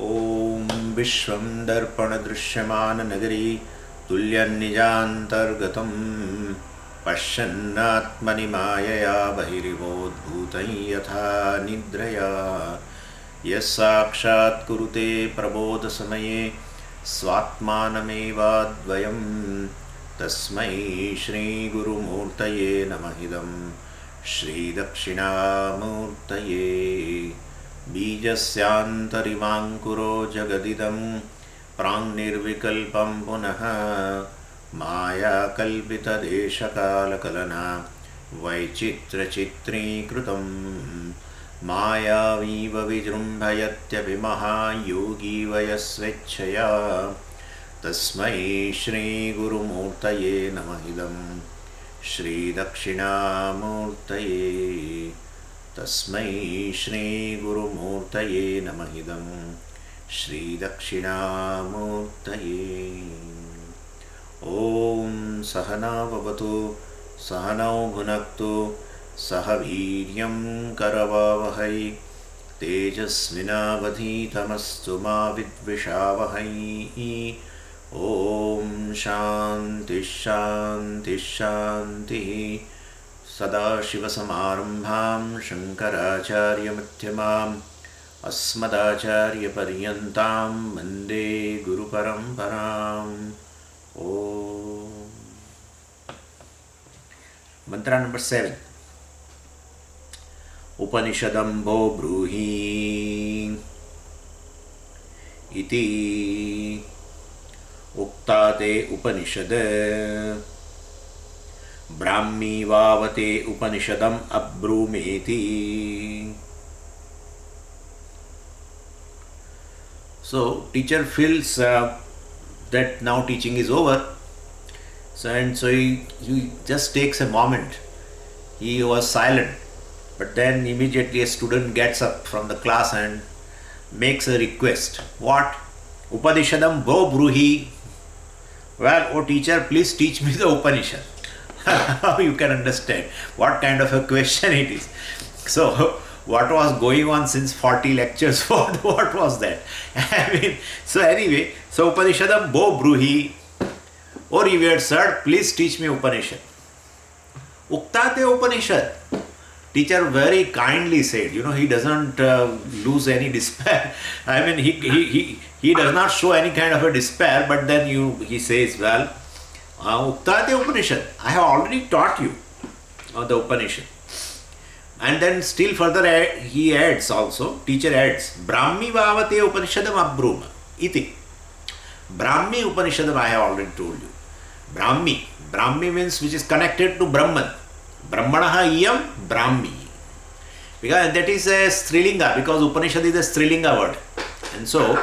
ॐ विश्वं दर्पणदृश्यमाननगरी तुल्यन्निजान्तर्गतं पश्यन्नात्मनि मायया बहिरिवोद्भूतं यथा निद्रया यः साक्षात् कुरुते प्रबोधसमये स्वात्मानमेवाद्वयं तस्मै श्रीगुरुमूर्तये नमः इदं श्रीदक्षिणामूर्तये बीजस्यान्तरिवाङ्कुरो जगदिदं प्राङ्निर्विकल्पं पुनः मायाकल्पितदेशकालकलना वैचित्र्यचित्रीकृतं मायावीव विजृम्भयत्यभिमहायोगी वयस्वेच्छया तस्मै श्रीगुरुमूर्तये नमः इदं श्रीदक्षिणामूर्तये तस्मै श्रीगुरुमूर्तये नमः इदं श्रीदक्षिणामूर्तये। ॐ सहना भवतु सहनौ भुनक्तु सह वीर्यं करवावहै तेजस्विनावधीतमस्तु मा विद्विषावहै। ॐ शान्तिः शान्तिः शान्तिः। सदाशिवसमारम्भां शङ्कराचार्यमध्यमाम् अस्मदाचार्यपर्यन्तां वन्दे गुरुपरम्पराम्। ॐ मंत्र नंबर 7। उपनिषदं भो ब्रूहि इति उक्ता ते उपनिषद Brahmi वावते उपनिषदम् अब्रूमेति। So teacher feels that now teaching is over, so he just takes a moment. He was silent, but then immediately a student gets up from the class and makes a request. What? Upanishadam bo bruhi. Well, oh teacher, please teach me the Upanishad. You can understand what kind of a question it is. So, what was going on since 40 lectures? What was that? I mean, so anyway, so Upanishadam bo bruhi. Or revered sir, please teach me Upanishad. Uktate Upanishad. Teacher very kindly said, he doesn't lose any despair. I mean, he does not show any kind of a despair, but then he says, well, Uktate Upanishad, I have already taught you the Upanishad. And then still further he adds also, teacher adds, Brahmi Vavate Upanishadam Abruma iti. Brahmi Upanishadam I have already told you. Brahmi means which is connected to Brahman. Brahmanaha iyam Brahmi. Because that is a Strilinga, because Upanishad is a Strilinga word. And so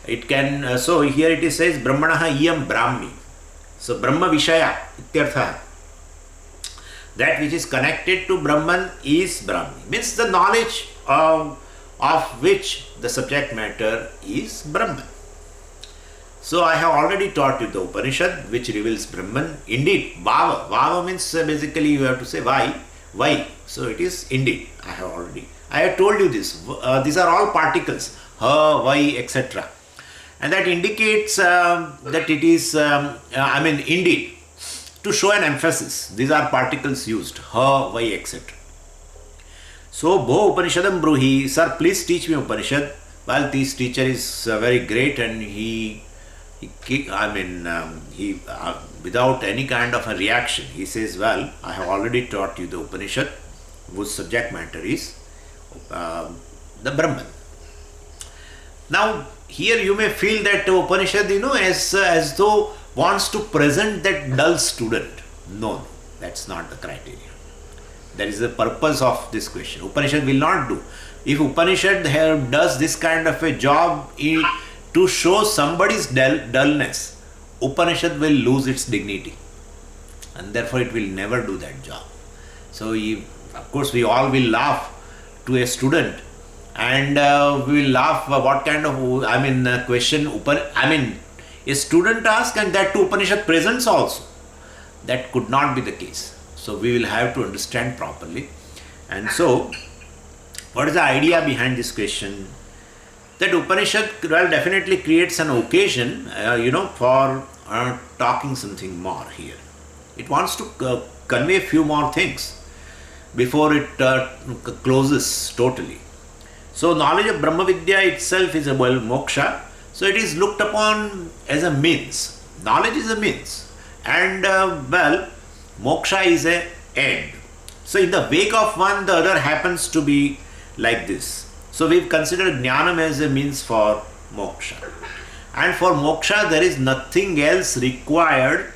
it can, so here it says Brahmanaha iyam Brahmi. So Brahma Vishaya ityartha. That which is connected to Brahman is Brahmi. Means the knowledge of which the subject matter is Brahman. So I have already taught you the Upanishad which reveals Brahman. Indeed, Vava. Vava means basically you have to say why. So it is indeed. I have told you this. These are all particles. Ha, why, etc. And that indicates that it is, indeed, to show an emphasis. These are particles used. Ha, why, etc. So, Bo Upanishadam Bruhi, sir, please teach me Upanishad. Well, this teacher is very great and he without any kind of a reaction, he says, well, I have already taught you the Upanishad, whose subject matter is the Brahman. Now, here you may feel that Upanishad, as though wants to present that dull student. No, that's not the criteria. That is the purpose of this question. Upanishad will not do. If Upanishad does this kind of a job to show somebody's dullness, Upanishad will lose its dignity. And therefore it will never do that job. So, of course, we all will laugh to a student and we will laugh what kind of, question, a student asks and that to Upanishad presents also. That could not be the case. So, we will have to understand properly. And so, what is the idea behind this question? that Upanishad well definitely creates an occasion, for talking something more here. It wants to convey a few more things before it closes totally. So knowledge of Brahma Vidya itself is a moksha. So it is looked upon as a means. Knowledge is a means, and moksha is a end. So in the wake of one, the other happens to be like this. So we've considered jnanam as a means for moksha. And for moksha, there is nothing else required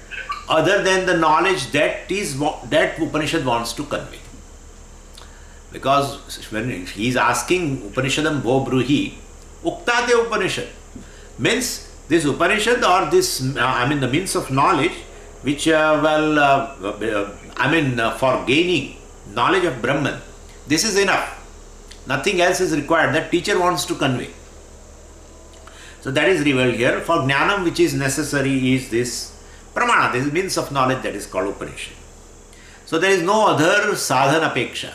other than the knowledge that Upanishad wants to convey. Because when he is asking Upanishadam vo bruhi, uktate Upanishad, means this Upanishad or this, the means of knowledge, which for gaining knowledge of Brahman, this is enough. Nothing else is required. That teacher wants to convey. So that is revealed here. For jnanam, which is necessary, is this pramana, this means of knowledge that is called Upanishad. So there is no other sadhana apeksha.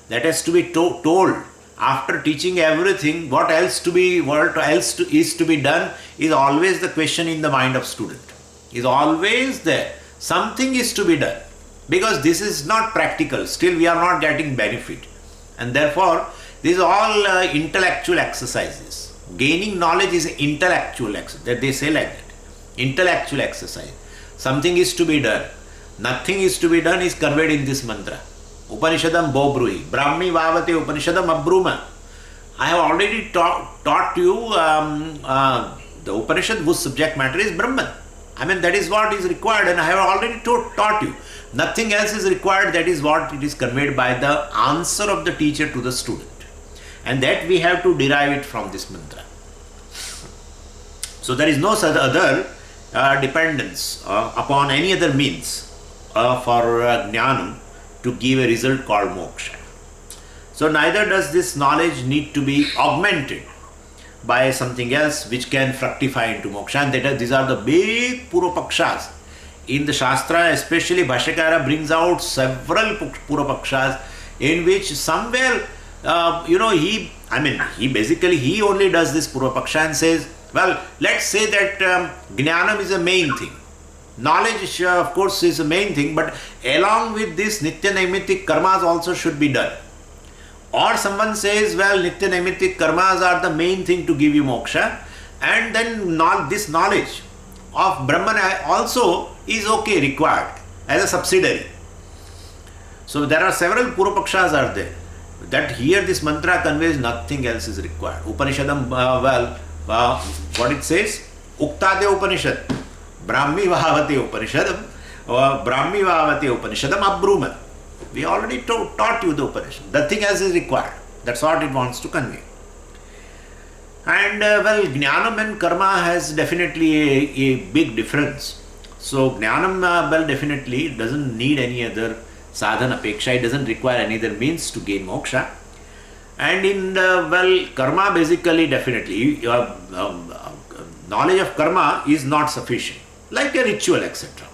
That has to be told. After teaching everything, what else is to be done is always the question in the mind of student. Is always there. Something is to be done. Because this is not practical. Still we are not getting benefit. And therefore, these are all intellectual exercises. Gaining knowledge is intellectual exercise. That they say like that. Intellectual exercise. Something is to be done. Nothing is to be done is conveyed in this mantra. Upanishadam Bobruhi. Brahmi Vavate Upanishadam Abruma. I have already taught you the Upanishad whose subject matter is Brahman. That is what is required, and I have already taught you. Nothing else is required. That is what it is conveyed by the answer of the teacher to the student. And that we have to derive it from this mantra. So there is no other dependence upon any other means for jnanam to give a result called moksha. So neither does this knowledge need to be augmented by something else which can fructify into moksha. And these are the big Purvapakshas. In the Shastra, especially Bhashyakara brings out several Purvapakshas in which somewhere, he only does this Purvapaksha and says, well, let's say that jnanam is a main thing. Knowledge, of course, is the main thing, but along with this, Nitya Naimittik karmas also should be done. Or someone says, well, Nitya Naimittik karmas are the main thing to give you moksha, and then this knowledge of Brahman also is required as a subsidiary. So there are several Purvapakshas are there. That here this mantra conveys nothing else is required. Upanishadam, what it says? Uktate Upanishad. Brahmi Vahavate Upanishadam. Brahmi Vahavate Upanishadam Abruma. We already taught you the Upanishad. Nothing else is required. That's what it wants to convey. And Jnanam and Karma has definitely a big difference. So Jnanam definitely doesn't need any other sadhana apeksha. It doesn't require any other means to gain moksha. And in karma basically definitely knowledge of karma is not sufficient, like a ritual, etc.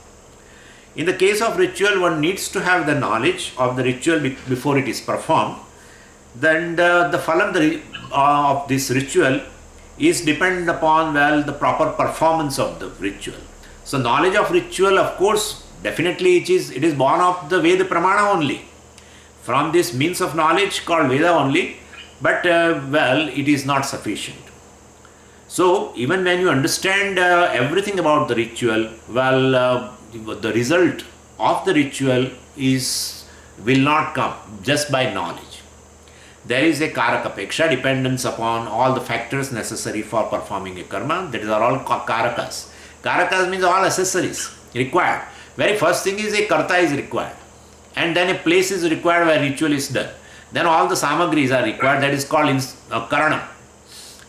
In the case of ritual, one needs to have the knowledge of the ritual before it is performed. Then the phalam of this ritual is dependent upon the proper performance of the ritual. So knowledge of ritual, of course, definitely it is born of the Veda Pramana only. From this means of knowledge called Veda only, but it is not sufficient. So even when you understand everything about the ritual, the result of the ritual will not come just by knowledge. There is a karakapeksha, dependence upon all the factors necessary for performing a karma. That are all karakas. Karakas means all accessories required. Very first thing is a karta is required. And then a place is required where ritual is done. Then all the samagris are required. That is called karanam.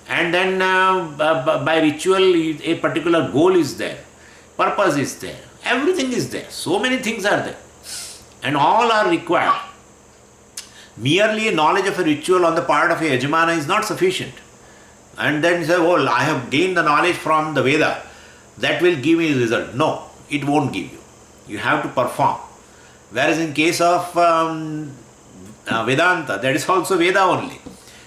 And then by ritual, a particular goal is there. Purpose is there. Everything is there. So many things are there. And all are required. Merely a knowledge of a ritual on the part of a yajamana is not sufficient. And then say, oh, I have gained the knowledge from the Veda. That will give me a result. No, it won't give you. You have to perform. Whereas in case of Vedanta, that is also Veda only.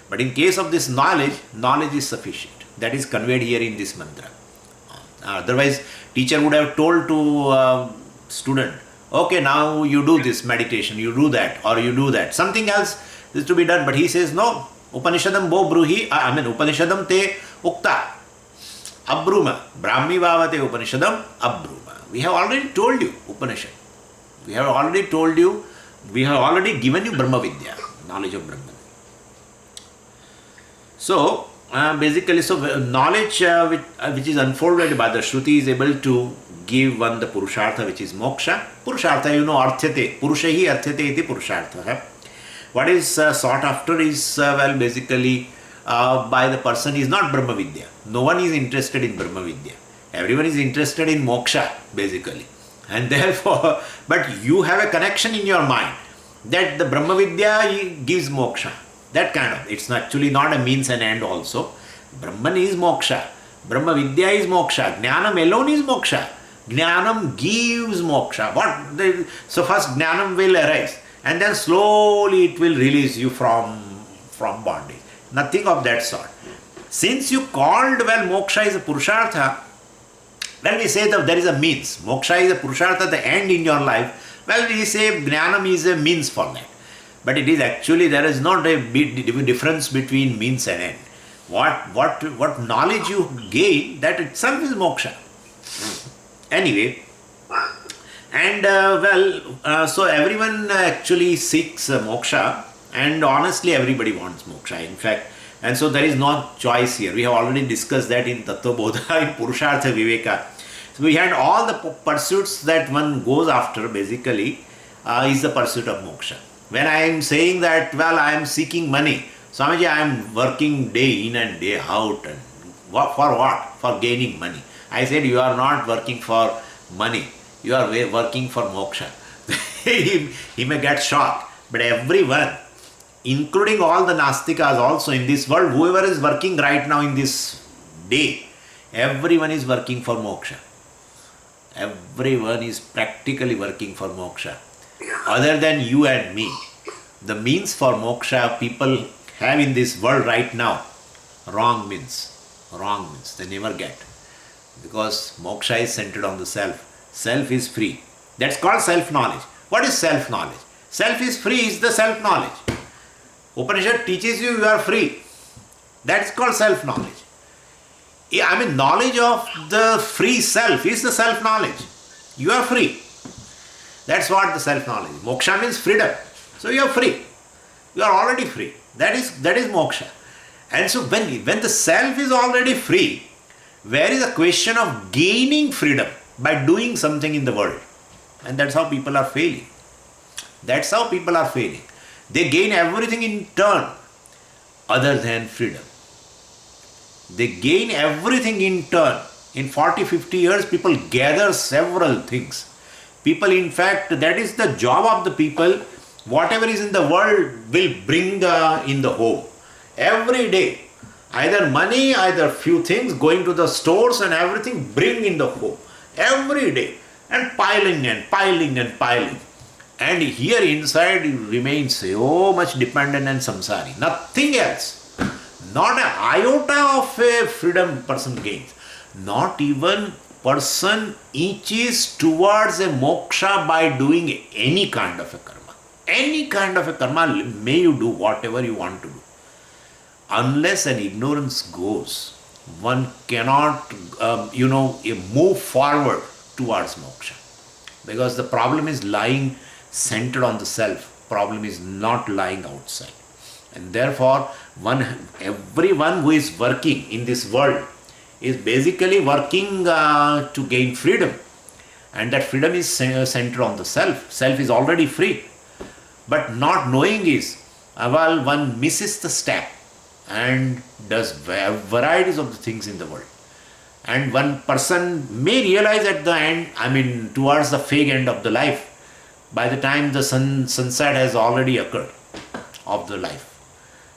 But in case of this knowledge, knowledge is sufficient. That is conveyed here in this mantra. Otherwise, teacher would have told to student, okay, now you do this meditation, you do that, or you do that. Something else is to be done. But he says, no, Upanishadam bo bruhi, Upanishadam te ukta, abruma, brahmi bhavate Upanishadam abruma. We have already told you, Upanishad. We have already told you, we have already given you Brahma Vidya, knowledge of Brahman. So, basically, knowledge which is unfolded by the Shruti is able to give one the Purushartha, which is moksha. Purushartha, arthyate, purushahi arthyate iti Purushartha. What is sought after is, basically, by the person is not Brahma Vidya. No one is interested in Brahma Vidya. Everyone is interested in moksha, basically. And therefore, but you have a connection in your mind that the Brahma Vidya gives moksha. That kind of, it's actually not a means and end also. Brahman is moksha. Brahma Vidya is moksha. Jnanam alone is moksha. Jnanam gives moksha. So first Jnanam will arise and then slowly it will release you from bondage. Nothing of that sort. Since you called, moksha is a Purushartha, when we say that there is a means, moksha is a Purushartha, the end in your life, we say Jnanam is a means for that. But it is actually, there is not a big difference between means and end. What knowledge you gain, that itself is moksha. Anyway, and so everyone actually seeks moksha, and honestly everybody wants moksha, in fact. And so there is no choice here. We have already discussed that in Tattva Bodha, in Purushartha Viveka. So we had all the pursuits that one goes after, basically, is the pursuit of moksha. When I am saying that, I am seeking money, Swamiji, I am working day in and day out. And for what? For gaining money. I said, you are not working for money. You are working for moksha. he may get shocked. But everyone, including all the Nastikas also in this world, whoever is working right now in this day, everyone is working for moksha. Everyone is practically working for moksha. Other than you and me, the means for moksha people have in this world right now, wrong means. They never get. Because moksha is centered on the self. Self is free. That's called self-knowledge. What is self-knowledge? Self is free is the self-knowledge. Upanishad teaches you are free. That's called self-knowledge. Knowledge of the free self is the self-knowledge. You are free. That's what the self-knowledge is. Moksha means freedom. So you are free. You are already free. That is moksha. And so when the self is already free, where is the question of gaining freedom by doing something in the world? And that's how people are failing. They gain everything in turn other than freedom. They gain everything in turn. In 40, 50 years, people gather several things. People, in fact, that is the job of the people. Whatever is in the world will bring in the home. Every day, either money, either few things, going to the stores and everything, bring in the home. Every day. And piling and piling and piling. And here inside you remain so much dependent and samsari. Nothing else. Not an iota of a freedom person gains. Not even person inches towards a moksha by doing any kind of a karma. Any kind of a karma, may you do whatever you want to do. Unless an ignorance goes, one cannot, move forward towards moksha. Because the problem is lying centered on the self. Problem is not lying outside. And therefore, everyone who is working in this world is basically working to gain freedom. And that freedom is centered on the self. Self is already free. But not knowing is, one misses the step and does varieties of the things in the world. And one person may realize at the end, towards the fag end of the life, by the time the sunset has already occurred of the life.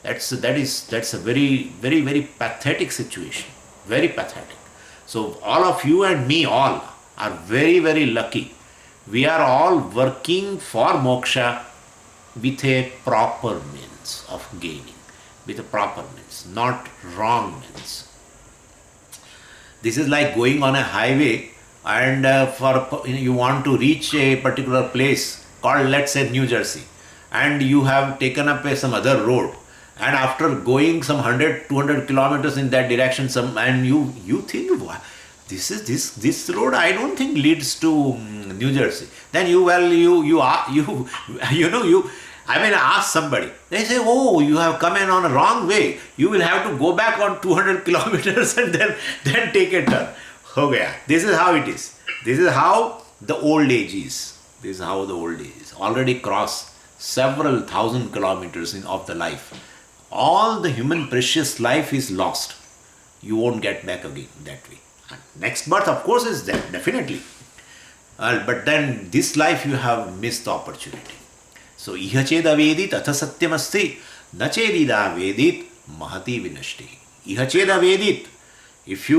That's a very, very, very pathetic situation. Very pathetic. So all of you and me all are very, very lucky. We are all working for moksha with a proper means of gaining. with a proper means, not wrong means. This is like going on a highway and you want to reach a particular place called, let's say, New Jersey, and you have taken up some other road, and after going some 100-200 kilometers in that direction, and you think, "Wha- this road I don't think leads to New Jersey." Then you ask somebody. They say, "Oh, you have come in on a wrong way. You will have to go back on 200 kilometers and then take a turn." Okay, this is how it is. This is how the old age is. This is how the old age is. Already crossed several thousand kilometers of the life. All the human precious life is lost. You won't get back again that way. And next birth, of course, is there, definitely. But then this life you have missed the opportunity. So, iha cheda vedit atha satyamasti na chedida vedit mahati vinashti. Iha cheda vedit. If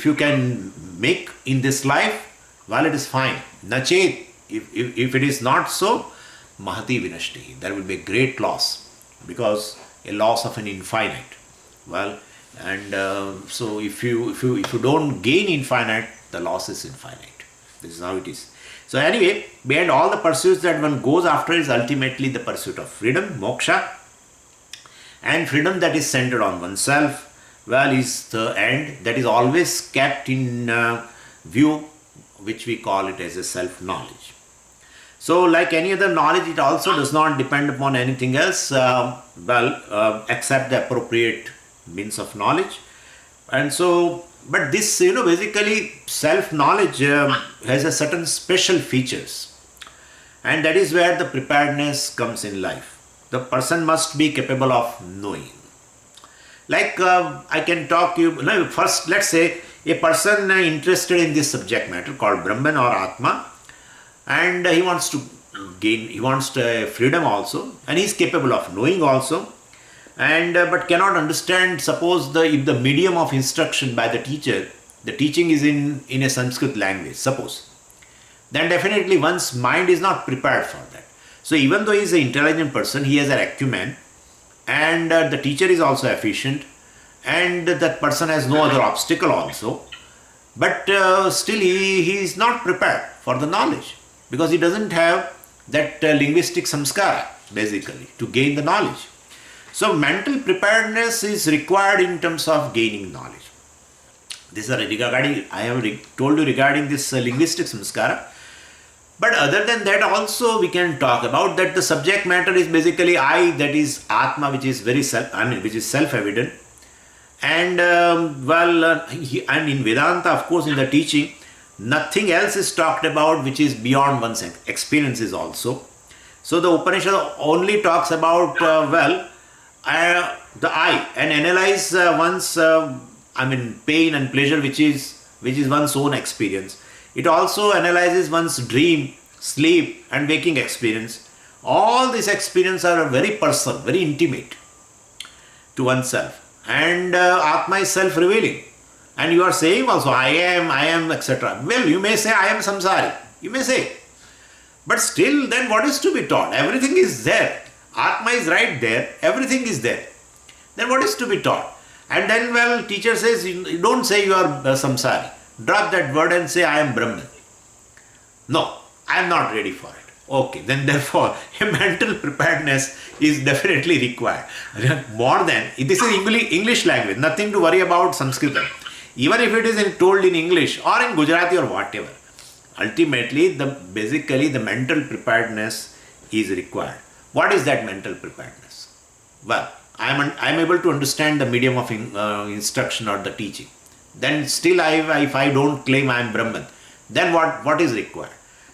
you can make in this life, well, it is fine. Na ched, if it is not so, mahati vinashti. There will be a great loss, because a loss of an infinite. Well, and so if you don't gain infinite, the loss is infinite. This is how it is. So anyway, behind all the pursuits that one goes after is ultimately the pursuit of freedom, moksha, and freedom that is centered on oneself, well, is the end that is always kept in view, which we call it as a self-knowledge. So like any other knowledge, it also does not depend upon anything else, except the appropriate means of knowledge. And so, but this, basically self-knowledge has a certain special features, and that is where the preparedness comes in life. The person must be capable of knowing. Like I can talk you, first let's say a person interested in this subject matter called Brahman or Atma, and he wants to gain, he wants freedom also, and he is capable of knowing also, and but cannot understand, suppose if the medium of instruction by the teacher, the teaching is in a Sanskrit language, suppose, then definitely one's mind is not prepared for that. So even though he is an intelligent person, he has an acumen, and the teacher is also efficient, and that person has no other obstacle also, but still he is not prepared for the knowledge, because he doesn't have that linguistic samskara basically to gain the knowledge. So mental preparedness is required in terms of gaining knowledge. This is regarding, I have told you regarding this linguistic samskara. But other than that also we can talk about that the subject matter is basically I, that is Atma, which is which is self-evident. And and in Vedanta, of course, in the teaching, nothing else is talked about which is beyond one's experiences also. So the Upanishad only talks about the I, and analyze one's pain and pleasure, which is one's own experience. It also analyzes one's dream, sleep and waking experience. All these experiences are very personal, very intimate to oneself, and Atma is self-revealing. And you are saying also I am, etc. Well, you may say I am samsari, you may say, but still then what is to be taught? Everything is there. Atma is right there, everything is there. Then what is to be taught? And then, well, teacher says, you don't say you are samsari. Drop that word and say I am Brahman. No, I am not ready for it. Okay, then therefore a mental preparedness is definitely required. More than, this is English language, nothing to worry about Sanskrit. Even if it is told in English or in Gujarati or whatever, ultimately basically the mental preparedness is required. What is that mental preparedness? Well, I am able to understand the medium of instruction or the teaching. Then still if I don't claim I am Brahman, then what is required?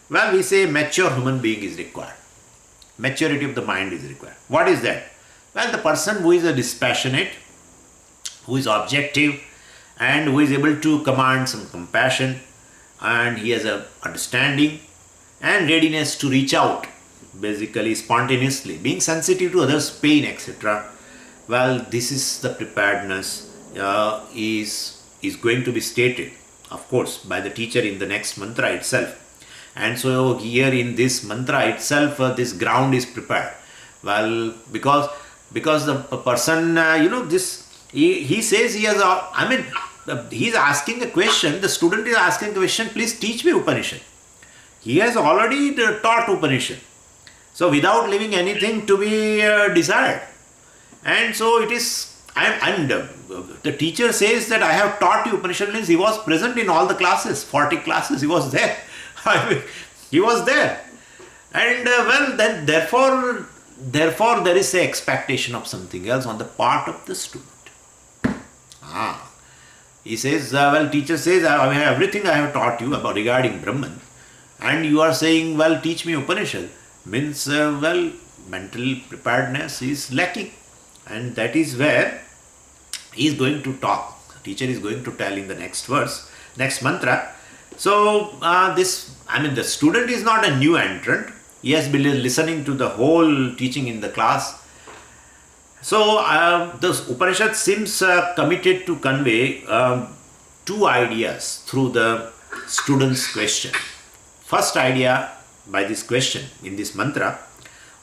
Well, we say mature human being is required. Maturity of the mind is required. What is that? Well, the person who is a dispassionate, who is objective, and who is able to command some compassion, and he has a understanding and readiness to reach out, basically spontaneously, being sensitive to others' pain, etc. Well, this is the preparedness is going to be stated, of course, by the teacher in the next mantra itself. And so here in this mantra itself, this ground is prepared. Well, because because the person, he says he has, he is asking a question, the student is asking a question, please teach me Upanishad. He has already taught Upanishad. So without leaving anything to be desired. And so it is, the teacher says that I have taught you Upanishad, means he was present in all the classes, 40 classes, he was there. He was there. And then therefore there is a expectation of something else on the part of the student. He says, teacher says, I have everything I have taught you about regarding Brahman, and you are saying, teach me Upanishad, means, mental preparedness is lacking. And that is where he is going to talk. The teacher is going to tell in the next verse, next mantra. So, the student is not a new entrant. He has been listening to the whole teaching in the class. So, the Upanishad seems committed to convey two ideas through the student's question. First idea by this question in this mantra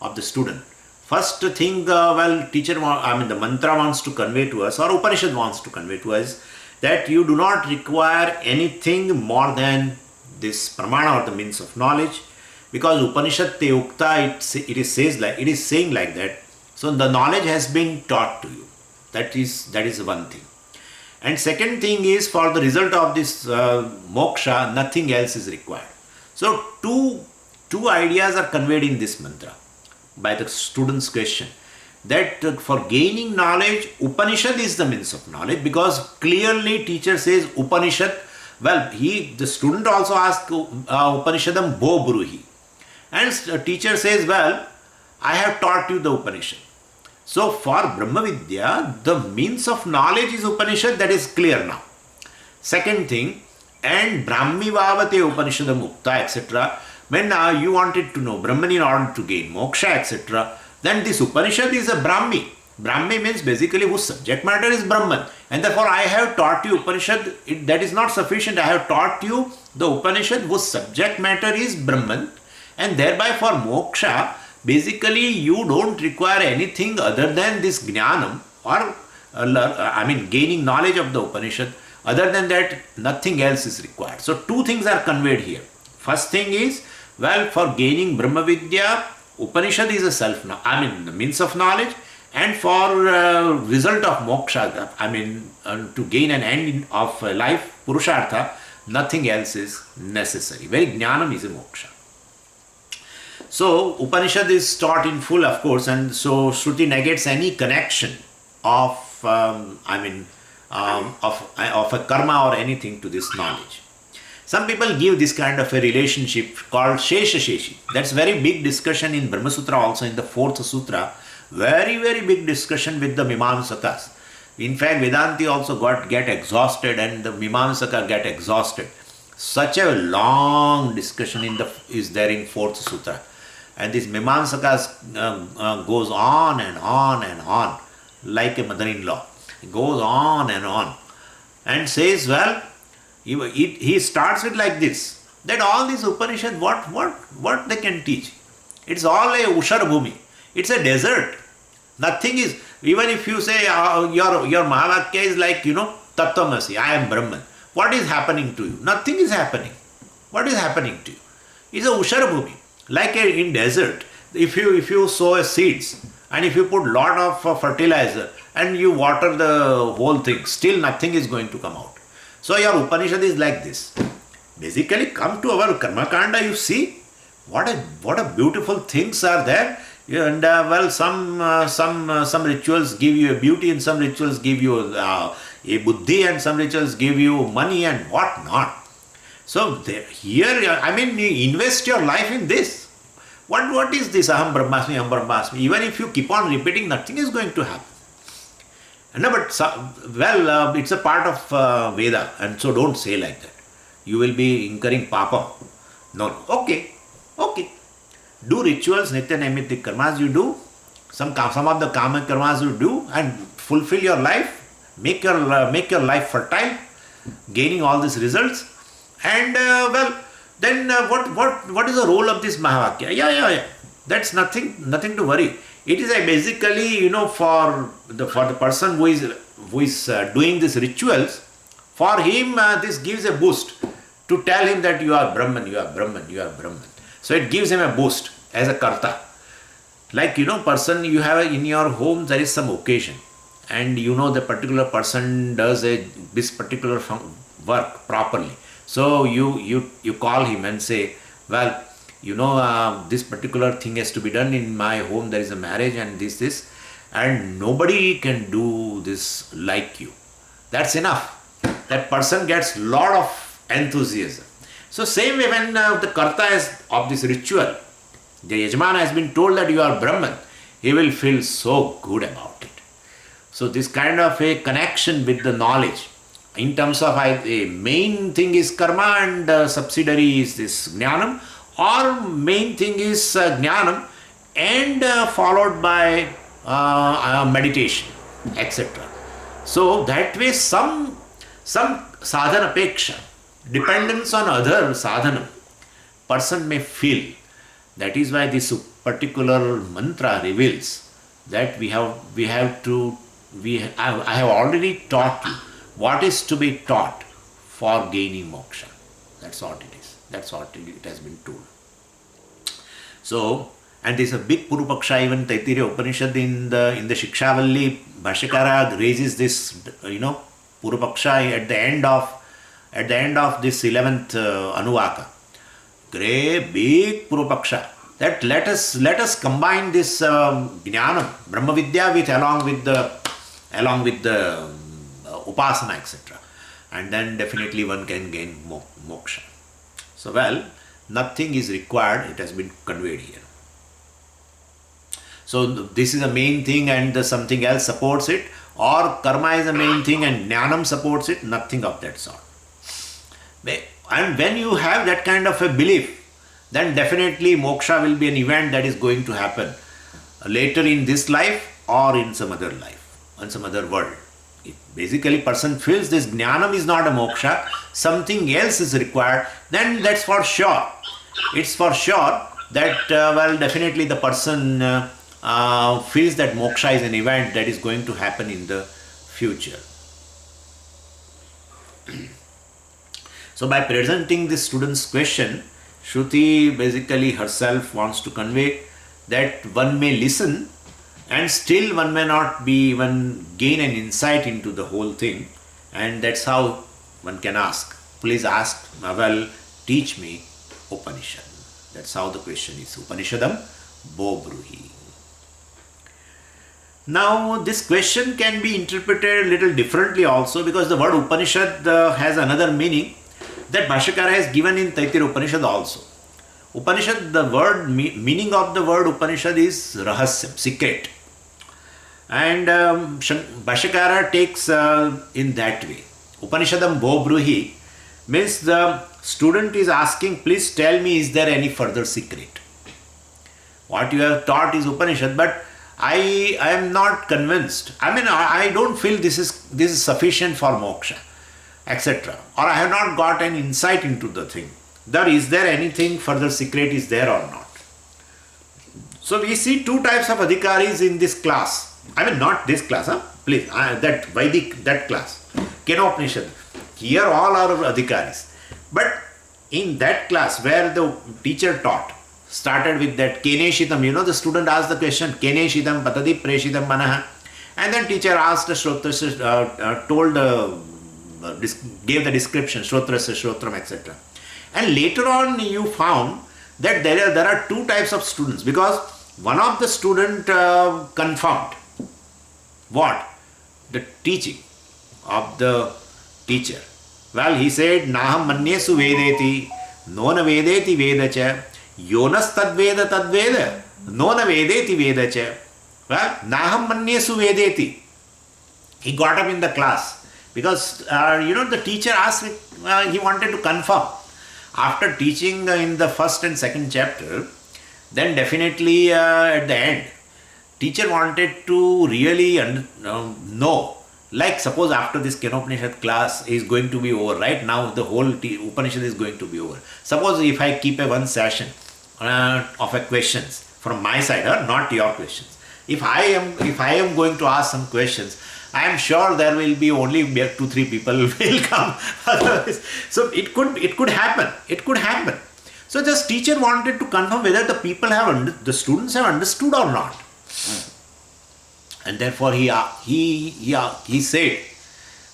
of the student. First thing, the mantra wants to convey to us, or Upanishad wants to convey to us, that you do not require anything more than this pramana, or the means of knowledge, because Upanishad te ukta, it is saying like that. So the knowledge has been taught to you. That is one thing. And second thing is, for the result of this moksha, nothing else is required. So two ideas are conveyed in this mantra by the student's question, that for gaining knowledge, Upanishad is the means of knowledge, because clearly teacher says Upanishad, the student also asks Upanishadam bo bruhi, and teacher says, I have taught you the Upanishad. So for Brahma Vidya, the means of knowledge is Upanishad, that is clear now. Second thing, and Brahmi Vavate Upanishadam Mukta, etc. When you wanted to know Brahman in order to gain moksha, etc., then this Upanishad is a Brahmi. Brahmi means basically whose subject matter is Brahman. And therefore I have taught you Upanishad, that is not sufficient. I have taught you the Upanishad whose subject matter is Brahman, and thereby for moksha, basically you don't require anything other than this jnanam, or gaining knowledge of the Upanishad. Other than that, nothing else is required. So two things are conveyed here. First thing is, for gaining Brahma Vidya, Upanishad is the means of knowledge, and for result of moksha, to gain an end of life, purushartha, nothing else is necessary. Very jnanam is a moksha. So Upanishad is taught in full, of course, and so Shruti negates any connection of a karma or anything to this knowledge. Some people give this kind of a relationship called Shesha Sheshi. That's very big discussion in Brahma Sutra, also in the 4th Sutra. Very, very big discussion with the Mimamsakas. In fact, Vedanti also get exhausted, and the Mimamsaka get exhausted. Such a long discussion is there in 4th Sutra. And this Mimamsakas goes on and on and on, like a mother-in-law. It goes on and says, he starts it like this, that all these Upanishads, what they can teach? It's all a Ushar Bhumi. It's a desert. Nothing is, even if you say your Mahavakya is like, Tattvamasi, I am Brahman. What is happening to you? Nothing is happening. What is happening to you? It's a Ushar Bhumi. Like in desert, if you sow seeds, and if you put lot of fertilizer and you water the whole thing, still nothing is going to come out. So your Upanishad is like this. Basically, come to our Karma Kanda, you see what a beautiful things are there. And some rituals give you a beauty, and some rituals give you a buddhi, and some rituals give you money and what not. So here, you invest your life in this. What is this Aham Brahmasmi, Aham Brahmasmi? Even if you keep on repeating, nothing is going to happen. No, but it's a part of Veda, and so don't say like that. You will be incurring papa. No. Okay. Do rituals, nitya naimittik karmas you do. Some of the kama karmas you do, and fulfill your life. Make your life fertile, gaining all these results. And then what is the role of this Mahavakya? Yeah. That's nothing to worry. It is basically, for the person who is doing these rituals. For him, this gives a boost to tell him that you are Brahman, you are Brahman, you are Brahman. So it gives him a boost as a karta. Like, person you have in your home, there is some occasion, and the particular person does this particular work properly. So you call him and say, well, this particular thing has to be done in my home. There is a marriage and this, and nobody can do this like you. That's enough. That person gets lot of enthusiasm. So same way, when the karta is of this ritual, the Yajman has been told that you are Brahman, he will feel so good about it. So this kind of a connection with the knowledge, in terms of a main thing is karma and subsidiary is this jnanam, or main thing is jnanam and followed by meditation, etc. So that way some sadhana apeksha, dependence on other sadhana, person may feel. That is why this particular mantra reveals that I have already taught you what is to be taught for gaining moksha. That's what it is. That's what it has been told. So, and there's a big Purupaksha, even Taittiriya Upanishad in the Shikshavalli, Bhashyakara raises this, Purupaksha at the end of this 11th Anuvaka. Great big Purupaksha, that let us combine this Jnanam, Brahma Vidya along with the Upasana, etc. And then definitely one can gain moksha. So, well, nothing is required, it has been conveyed here. So this is the main thing and something else supports it, or karma is the main thing and jnanam supports it, nothing of that sort. And when you have that kind of a belief, then definitely moksha will be an event that is going to happen later in this life or in some other life, in some other world. If basically person feels this jnanam is not a moksha, something else is required, then that's for sure. It's for sure that, definitely the person feels that moksha is an event that is going to happen in the future. So by presenting this student's question, Shruti basically herself wants to convey that one may listen and still one may not be even gain an insight into the whole thing, and that's how one can ask, please ask, teach me Upanishad. That's how the question is. Upanishadam bo bruhi. Now this question can be interpreted a little differently also, because the word Upanishad has another meaning that Bhashyakara has given in Taittiriya Upanishad also. Upanishad, the word meaning of the word Upanishad is rahasyam, secret. And Bhashyakara takes in that way. Upanishadam bo bruhi means the student is asking, please tell me, is there any further secret? What you have taught is Upanishad, but I am not convinced. I don't feel this is sufficient for moksha, etc. Or I have not got an insight into the thing. Is there anything further secret is there or not? So we see two types of adhikaris in this class. Not this class, please, that Vedic, that class. Kenopanisad. Here all are adhikaris. But in that class where the teacher taught, started with that Keneshitam, the student asked the question, Keneshitam patadi preshitam manaha. And then teacher asked the Shrotrasya, gave the description, Shrotrasya, Shrotram, etc. And later on you found that there are two types of students, because one of the student confirmed what? The teaching of the teacher. Well, he said, Naham manyesu vedeti, nona vedeti vedacha, yonas tadveda tadveda, nona vedeti vedacha. Well, Naham manyesu vedeti. He got up in the class because, the teacher asked me, he wanted to confirm. After teaching in the first and second chapter, then definitely at the end, teacher wanted to really know. Like suppose after this Kenopanisad class is going to be over, right now the whole Upanishad is going to be over. Suppose if I keep one session of questions from my side, or not your questions. If I am going to ask some questions, I am sure there will be only 2 3 people will come. Otherwise, so it could happen. It could happen. So this teacher wanted to confirm whether the people the students have understood or not, and therefore he said,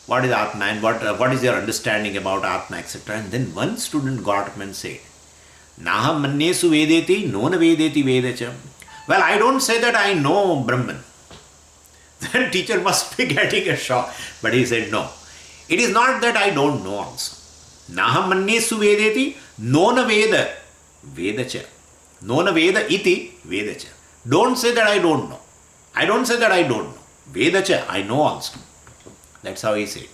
"What is Atma and what is your understanding about Atma, etc." And then one student got up and said, "Naham mannesu vedeti, no na vedeti vedacha." Well, I don't say that I know Brahman. Then teacher must be getting a shock. But he said, no. It is not that I don't know also. Naham mannesu vedeti, no na veda, vedacha. No na veda iti, vedacha. Don't say that I don't know. I don't say that I don't know. Vedacha, I know also. That's how he said.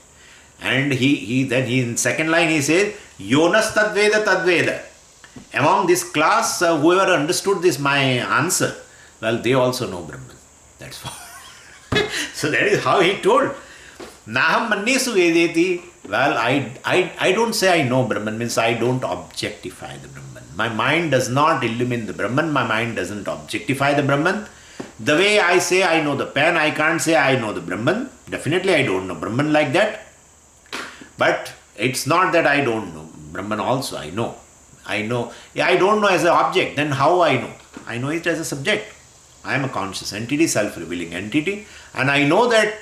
And he in second line he said, Yonas tadveda tadveda. Among this class, whoever understood this my answer, well, they also know Brahman. That's why. So that is how he told. Naham mannesu vedeti. Well, I don't say I know Brahman, means I don't objectify the Brahman. My mind does not illumine the Brahman. My mind doesn't objectify the Brahman. The way I say I know the pen, I can't say I know the Brahman. Definitely I don't know Brahman like that. But it's not that I don't know Brahman also. I know. Yeah, I don't know as an object. Then how I know? I know it as a subject. I am a conscious entity, self-revealing entity. And I know that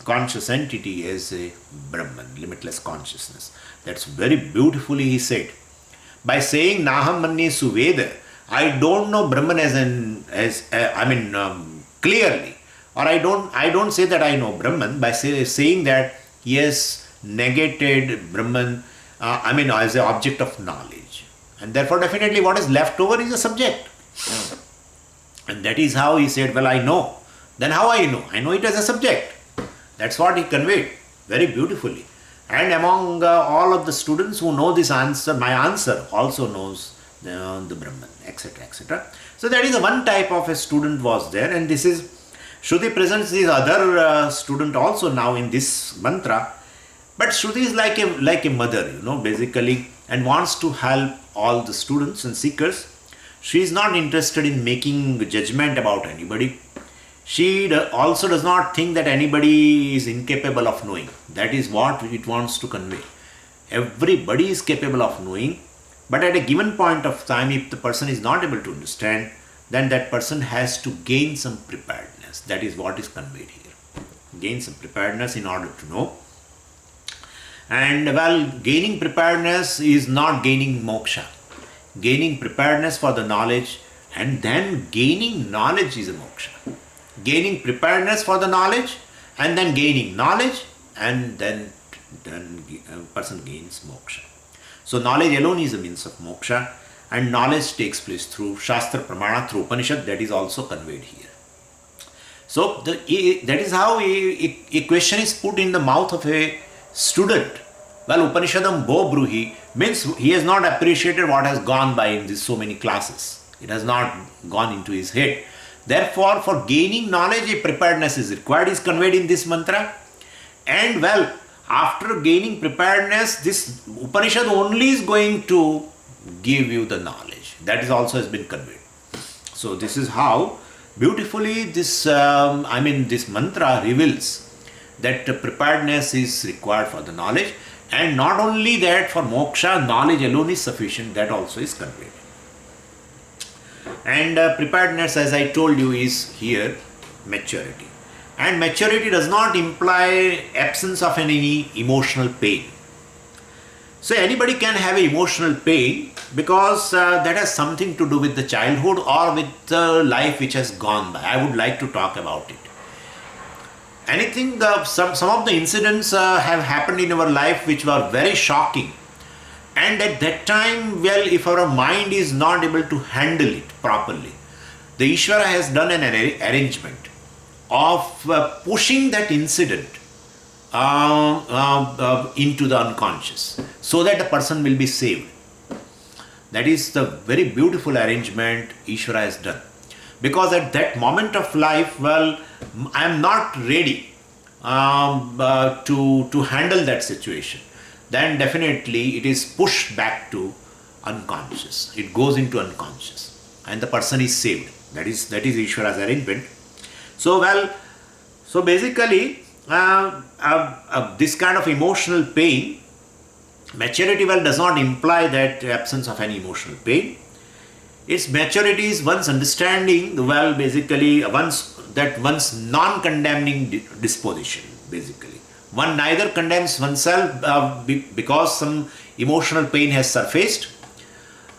conscious entity is a Brahman, limitless consciousness. That's very beautifully he said. By saying Naham mannesu veda, I don't know Brahman clearly. Or I don't say that I know Brahman by saying that he has negated Brahman, as an object of knowledge. And therefore definitely what is left over is a subject. And that is how he said, well, I know. Then how I know? I know it as a subject. That's what he conveyed very beautifully. And among all of the students who know this answer, my answer also knows the Brahman, etc., etc. So that is one type of a student was there. And this is, Shruti presents this other student also now in this mantra. But Shruti is like a mother, basically, and wants to help all the students and seekers. She is not interested in making judgment about anybody. She also does not think that anybody is incapable of knowing. That is what it wants to convey. Everybody is capable of knowing, but at a given point of time, if the person is not able to understand, then that person has to gain some preparedness. That is what is conveyed here. Gain some preparedness in order to know. And well, gaining preparedness is not gaining moksha. Gaining preparedness for the knowledge and then gaining knowledge is a moksha. Gaining preparedness for the knowledge and then gaining knowledge and then a person gains moksha. So knowledge alone is a means of moksha, and knowledge takes place through Shastra Pramana, through Upanishad. That is also conveyed here. So that is how a question is put in the mouth of a student. Well, Upanishadam bo bruhi means he has not appreciated what has gone by in these so many classes. It has not gone into his head. Therefore, for gaining knowledge, a preparedness is required, is conveyed in this mantra. And well, after gaining preparedness, this Upanishad only is going to give you the knowledge. That is also has been conveyed. So this is how beautifully this mantra reveals that preparedness is required for the knowledge. And not only that, for moksha, knowledge alone is sufficient. That also is conveyed. And preparedness, as I told you, is here maturity. And maturity does not imply absence of any emotional pain. So anybody can have emotional pain because that has something to do with the childhood or with the life which has gone by. I would like to talk about it. Anything, some of the incidents have happened in our life which were very shocking. And at that time, well, if our mind is not able to handle it properly, the Ishvara has done an arrangement of pushing that incident into the unconscious so that the person will be saved. That is the very beautiful arrangement Ishvara has done. Because at that moment of life, well, I am not ready to handle that situation. Then definitely it is pushed back to unconscious. It goes into unconscious and the person is saved. That is Ishvara's arrangement. So, so basically, this kind of emotional pain, maturity does not imply that absence of any emotional pain. Its maturity is one's understanding, basically one's non-condemning disposition. Basically, one neither condemns oneself because some emotional pain has surfaced,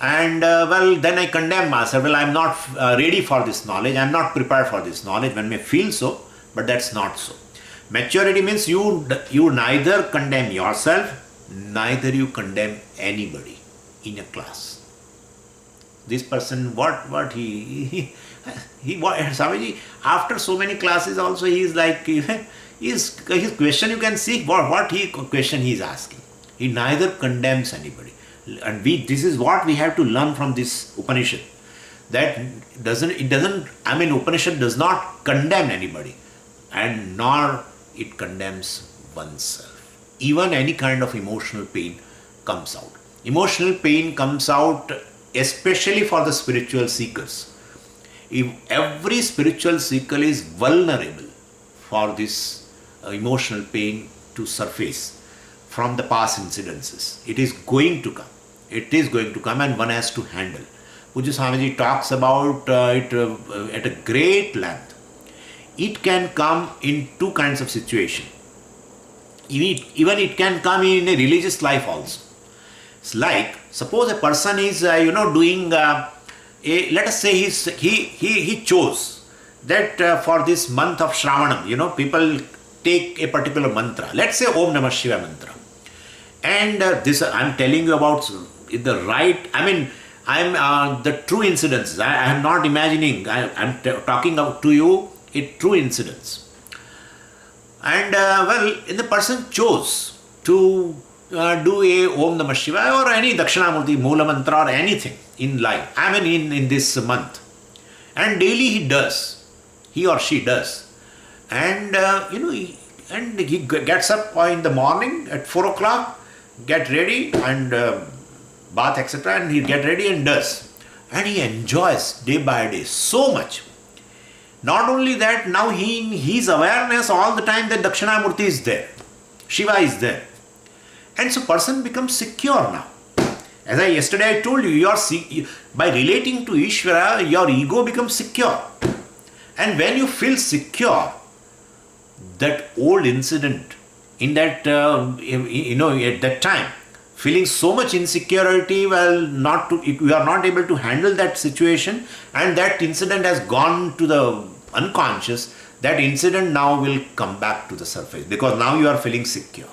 and then I condemn myself. Well, I'm not ready for this knowledge. I'm not prepared for this knowledge. One may feel so, but that's not so. Maturity means you neither condemn yourself, neither you condemn anybody in a class. This person, what he Swamiji, after so many classes also, he is like, his question, you can see what question he is asking. He neither condemns anybody. And this is what we have to learn from this Upanishad. That Upanishad does not condemn anybody, and nor it condemns oneself. Even any kind of emotional pain comes out. Emotional pain comes out especially for the spiritual seekers. If every spiritual seeker is vulnerable for this emotional pain to surface from the past incidences, it is going to come. It is going to come, and one has to handle. Pujya Swamiji talks about it at a great length. It can come in two kinds of situation. Even it can come in a religious life also. It's like, suppose a person is doing let us say he chose that for this month of Shravanam, people take a particular mantra. Let's say Om Namah Shivaya mantra. And this I'm telling you about the right, I'm the true incidents. I am not imagining, I'm talking to you true incidents. And the person chose to do a Om Namah Shivaya or any Dakshinamurti, Moola Mantra or anything in life, in this month. And daily he or she does. And he gets up in the morning at 4 o'clock, get ready and bath, etc. And he get ready and does. And he enjoys day by day so much. Not only that, now his awareness all the time that Dakshinamurti is there, Shiva is there. And so person becomes secure now. As yesterday I told you, by relating to Ishvara, your ego becomes secure. And when you feel secure, that old incident in that, at that time, feeling so much insecurity, you are not able to handle that situation, and that incident has gone to the unconscious, that incident now will come back to the surface because now you are feeling secure.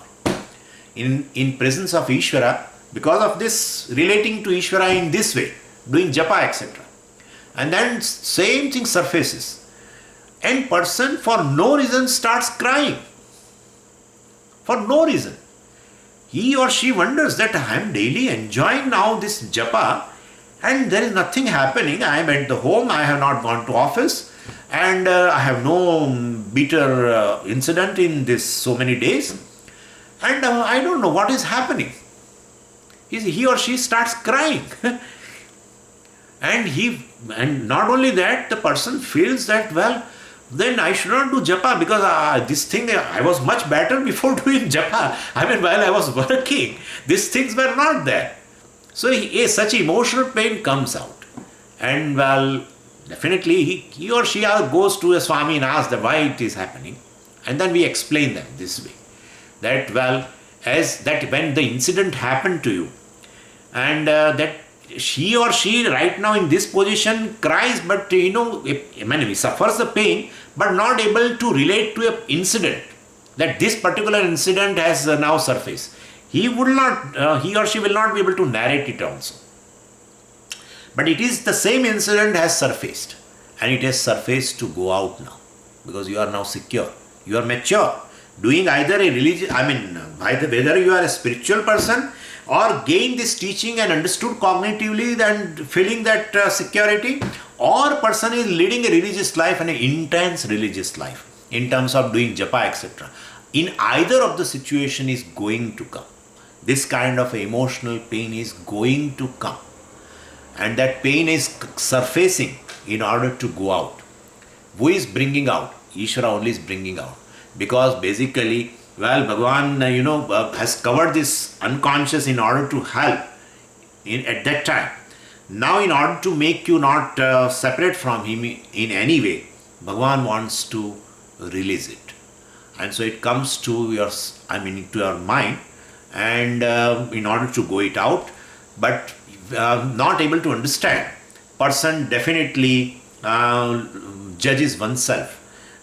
In presence of Ishvara, because of this relating to Ishvara in this way, doing japa, etc. And then same thing surfaces. And person for no reason starts crying. For no reason. He or she wonders that I am daily enjoying now this japa and there is nothing happening. I am at the home, I have not gone to office, and I have no bitter incident in this so many days. And I don't know what is happening. He or she starts crying. And not only that, the person feels that, then I should not do japa because this thing, I was much better before doing japa. While I was working, these things were not there. So such emotional pain comes out. And definitely he or she goes to a Swami and asks why it is happening. And then we explain them this way. That when the incident happened to you, and that she or she right now in this position cries, but he suffers the pain, but not able to relate to an incident, that this particular incident has now surfaced. He or she will not be able to narrate it also. But it is the same incident has surfaced, and it has surfaced to go out now, because you are now secure, you are mature. Doing either a religious, whether you are a spiritual person or gain this teaching and understood cognitively and feeling that security, or person is leading a religious life and an intense religious life in terms of doing japa, etc. In either of the situation is going to come. This kind of emotional pain is going to come. And that pain is surfacing in order to go out. Who is bringing out? Ishvara only is bringing out. Because basically, well, Bhagavan, has covered this unconscious in order to help at that time. Now, in order to make you not separate from him in any way, Bhagavan wants to release it. And so it comes to to your mind, and in order to go it out, but not able to understand. Person definitely judges oneself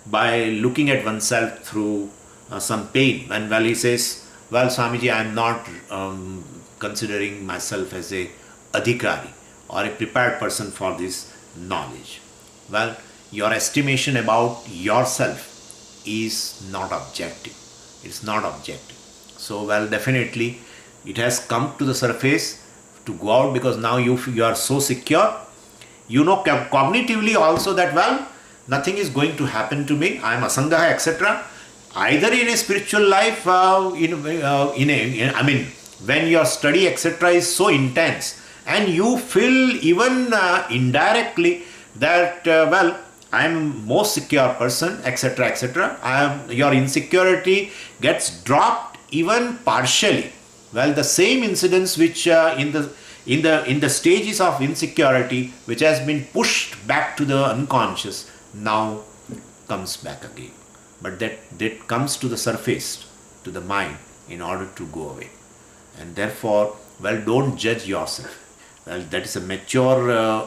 by looking at oneself through some pain. When he says, well, Swamiji, I am not considering myself as a adhikari or a prepared person for this knowledge. Well, your estimation about yourself is not objective. It's not objective. So, well, definitely it has come to the surface to go out, because now you are so secure. You know cognitively also that, well, nothing is going to happen to me. I am asangaha, etc. Either in a spiritual life, when your study, etc., is so intense, and you feel even indirectly that, well, I am most secure person, etc., etc. Your insecurity gets dropped even partially. Well, the same incidents which in the stages of insecurity, which has been pushed back to the unconscious, now comes back again. But that comes to the surface, to the mind, in order to go away. And therefore, well, don't judge yourself. Well, that is a mature,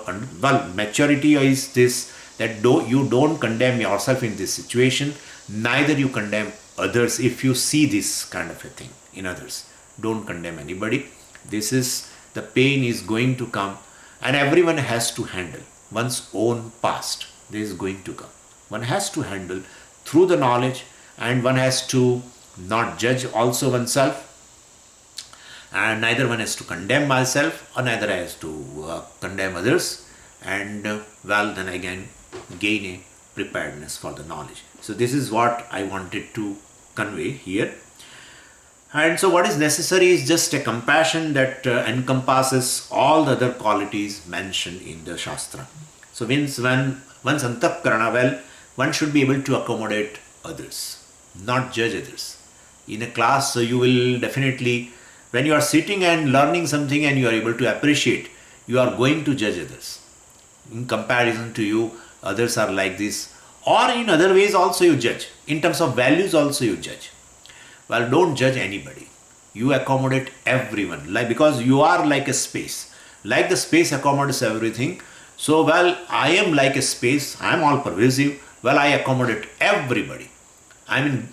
maturity is this, that you don't condemn yourself in this situation, neither you condemn others. If you see this kind of a thing in others, don't condemn anybody. The pain is going to come, and everyone has to handle one's own past. This is going to come. One has to handle through the knowledge, and one has to not judge also oneself, and neither one has to condemn myself, or neither has to condemn others, and then again gain a preparedness for the knowledge. So this is what I wanted to convey here. And so what is necessary is just a compassion that encompasses all the other qualities mentioned in the Shastra. So means when one's antahkarana, well, one should be able to accommodate others, not judge others. In a class, so you will definitely, when you are sitting and learning something and you are able to appreciate, you are going to judge others. In comparison to you, others are like this. Or in other ways also you judge. In terms of values also you judge. Well, don't judge anybody. You accommodate everyone, because you are like a space. Like the space accommodates everything. So, well, I am like a space. I am all pervasive. Well, I accommodate everybody.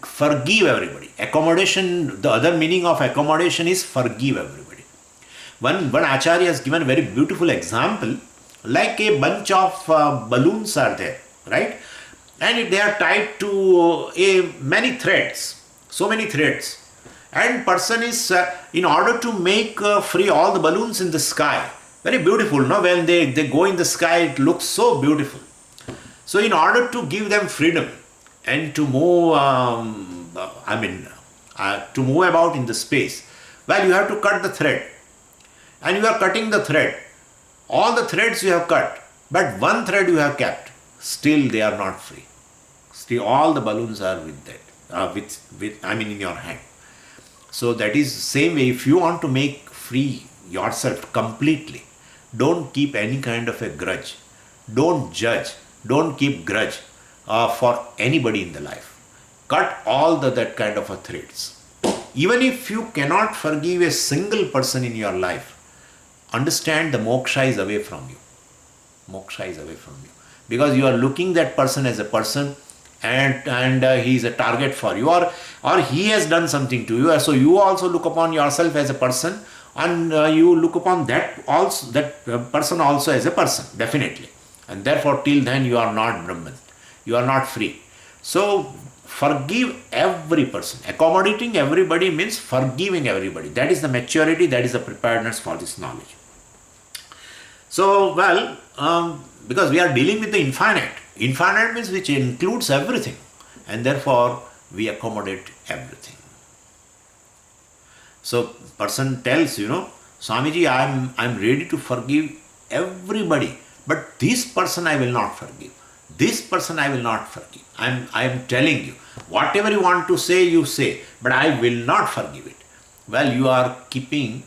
Forgive everybody. Accommodation, the other meaning of accommodation is forgive everybody. One Acharya has given a very beautiful example. Like a bunch of balloons are there, right? And they are tied to many threads. So many threads, and person is in order to make free all the balloons in the sky. Very beautiful, no? When they go in the sky, it looks so beautiful. So in order to give them freedom and to move, to move about in the space, well, you have to cut the thread, and you are cutting the thread. All the threads you have cut, but one thread you have kept. Still, they are not free. Still, all the balloons are with that. In your hand. So that is the same way. If you want to make free yourself completely, don't keep any kind of a grudge. Don't judge. Don't keep grudge for anybody in the life. Cut all that kind of a threads. Even if you cannot forgive a single person in your life, understand the moksha is away from you. Moksha is away from you. Because you are looking that person as a person, and he is a target for you, or he has done something to you. So you also look upon yourself as a person, and you look upon that person also as a person, definitely. And therefore, till then you are not Brahman. You are not free. So forgive every person. Accommodating everybody means forgiving everybody. That is the maturity, that is the preparedness for this knowledge. So, well, because we are dealing with the infinite. Infinite means which includes everything, and therefore we accommodate everything. So person tells, Swamiji, I am ready to forgive everybody, but this person I will not forgive. This person I will not forgive. I am telling you, whatever you want to say, you say, but I will not forgive it. Well, you are keeping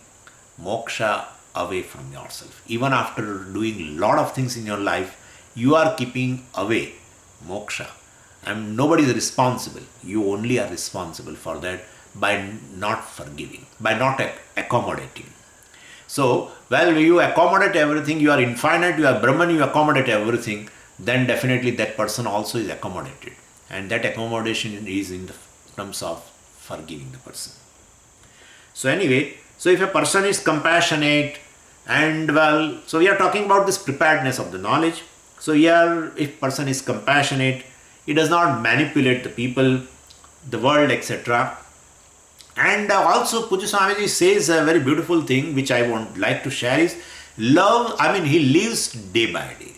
moksha away from yourself. Even after doing a lot of things in your life, you are keeping away moksha. And nobody is responsible. You only are responsible for that by not forgiving, by not accommodating. So, well, you accommodate everything, you are infinite, you are Brahman, you accommodate everything, then definitely that person also is accommodated. And that accommodation is in the terms of forgiving the person. So anyway, so if a person is compassionate and well, so we are talking about this preparedness of the knowledge. So here, if person is compassionate, he does not manipulate the people, the world, etc. And also Puja Swamiji says a very beautiful thing which I would like to share is love, he lives day by day.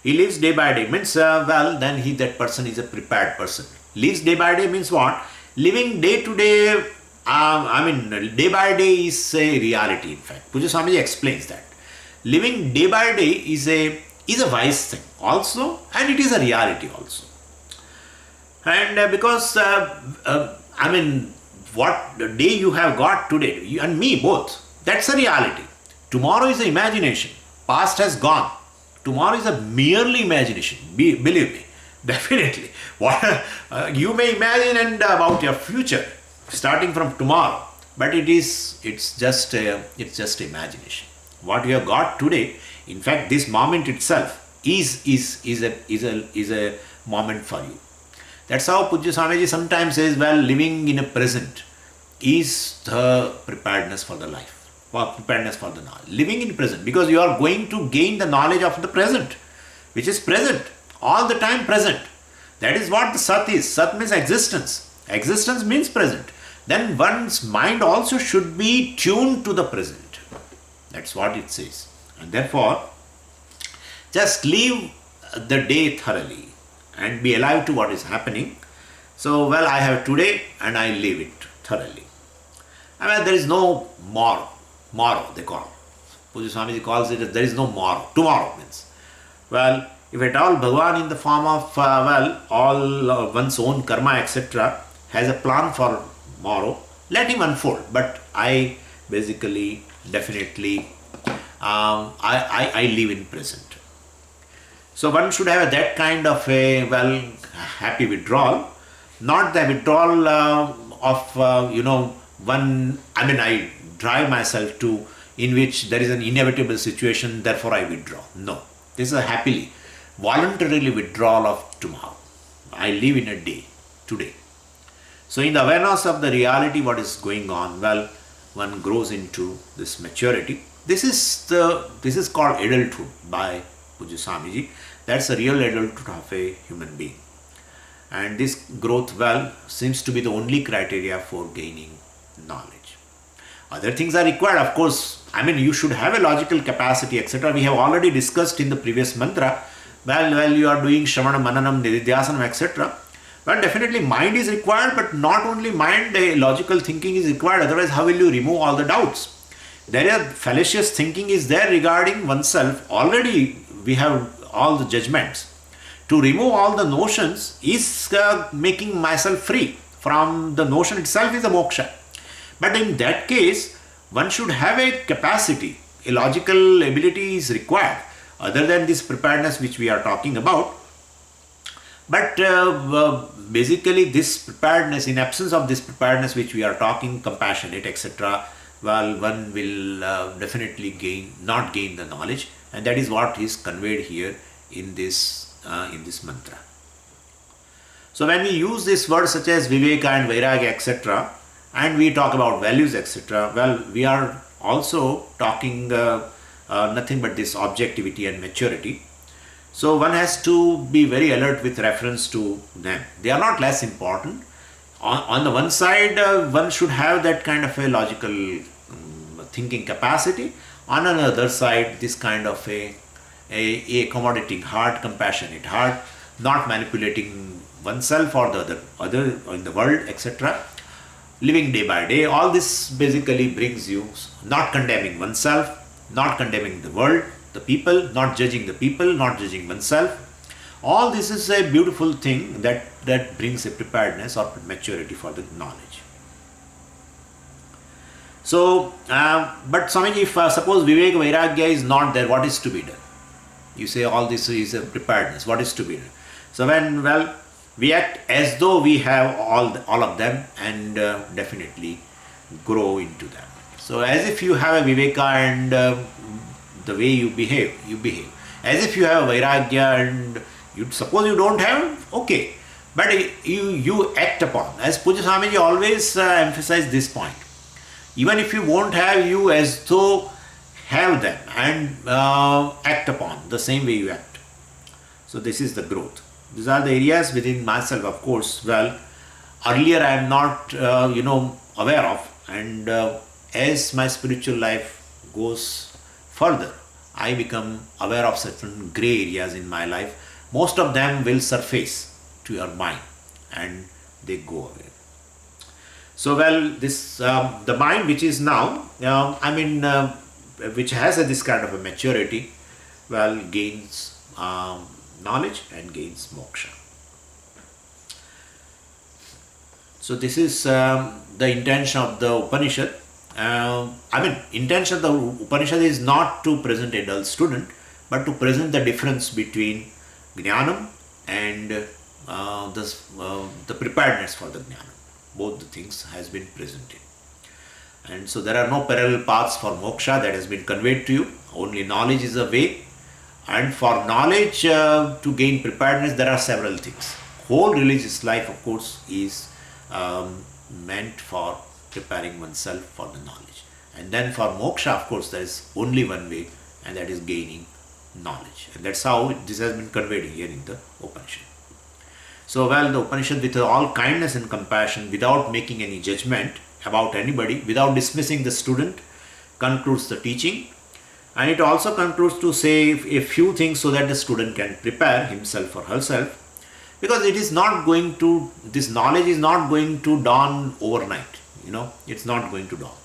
He lives day by day means, then that person is a prepared person. Lives day by day means what? Living day to day, day by day is a reality in fact. Puja Swamiji explains that. Living day by day is a wise thing also, and it is a reality also. And because, what the day you have got today, you and me both, that's a reality. Tomorrow is an imagination. Past has gone. Tomorrow is a merely imagination. Believe me, definitely. What you may imagine and about your future, starting from tomorrow, but it's just imagination. What you have got today, in fact, this moment itself is a moment for you. That's how Pujya Swamiji sometimes says, well, living in a present is the preparedness for the life, or preparedness for the knowledge. Living in present, because you are going to gain the knowledge of the present, which is present, all the time present. That is what the Sat is. Sat means existence. Existence means present. Then one's mind also should be tuned to the present. That's what it says. And therefore, just live the day thoroughly and be alive to what is happening. So, well, I have today and I live it thoroughly. There is no morrow they call. Puja Swamiji calls it, there is no morrow. Tomorrow means. Well, if at all Bhagavan in the form of, all one's own karma, etc., has a plan for tomorrow, let him unfold. But I basically, definitely, I live in present. So one should have that kind of a, happy withdrawal, not the withdrawal I drive myself to, in which there is an inevitable situation, therefore I withdraw. No, this is a happily, voluntarily withdrawal of tomorrow. I live in a day, today. So in the awareness of the reality, what is going on, one grows into this maturity. This is called adulthood by Puja Swamiji. That's the real adulthood of a human being. And this growth, seems to be the only criteria for gaining knowledge. Other things are required, of course. You should have a logical capacity, etc. We have already discussed in the previous mantra. You are doing Shravana, Mananam, Nididhyasanam, etc. Well, definitely mind is required, but not only mind, a logical thinking is required. Otherwise, how will you remove all the doubts? There are fallacious thinking is there regarding oneself. Already we have all the judgments. To remove all the notions is making myself free from the notion itself is a moksha. But in that case, one should have a capacity, a logical ability is required, other than this preparedness which we are talking about. But basically this preparedness, in absence of this preparedness which we are talking, compassionate, etc., one will definitely not gain the knowledge, and that is what is conveyed here in this mantra. So when we use this word such as viveka and vairagya, etc., and we talk about values, etc., we are also talking nothing but this objectivity and maturity. So one has to be very alert with reference to them. They are not less important. On the one side, one should have that kind of a logical thinking capacity. On another side, this kind of a accommodating heart, compassionate heart, not manipulating oneself or the other in the world, etc. Living day by day, all this basically brings you not condemning oneself, not condemning the world, the people, not judging the people, not judging oneself. All this is a beautiful thing that brings a preparedness or maturity for the knowledge. So, but Swamiji, if suppose Vivek Vairagya is not there, what is to be done? You say all this is a preparedness. What is to be done? So when, well, we act as though we have all of them, and definitely grow into them. So as if you have a Viveka, and the way you behave, you behave. As if you have a Vairagya, and you suppose you don't have, okay. But you act upon. As Puja Swamiji always emphasized this point. Even if you won't have, you as though have them, and act upon the same way you act. So this is the growth. These are the areas within myself, of course. Well, earlier I am not, aware of, and as my spiritual life goes further, I become aware of certain gray areas in my life. Most of them will surface to your mind, and they go away. So, well, this the mind which is now, which has this kind of a maturity, well, gains knowledge and gains moksha. So this is the intention of the Upanishad. Intention of the Upanishad is not to present a dull student, but to present the difference between Jnanam and the preparedness for the Jnanam. Both the things has been presented. And so there are no parallel paths for moksha, that has been conveyed to you. Only knowledge is a way. And for knowledge to gain preparedness, there are several things. Whole religious life, of course, is meant for preparing oneself for the knowledge. And then for moksha, of course, there is only one way, and that is gaining knowledge. And that's how this has been conveyed here in the Upanishad. So, well, the Upanishad, with all kindness and compassion, without making any judgment about anybody, without dismissing the student, concludes the teaching. And it also concludes to say a few things so that the student can prepare himself or herself. Because it is not going to, this knowledge is not going to dawn overnight. It's not going to dawn.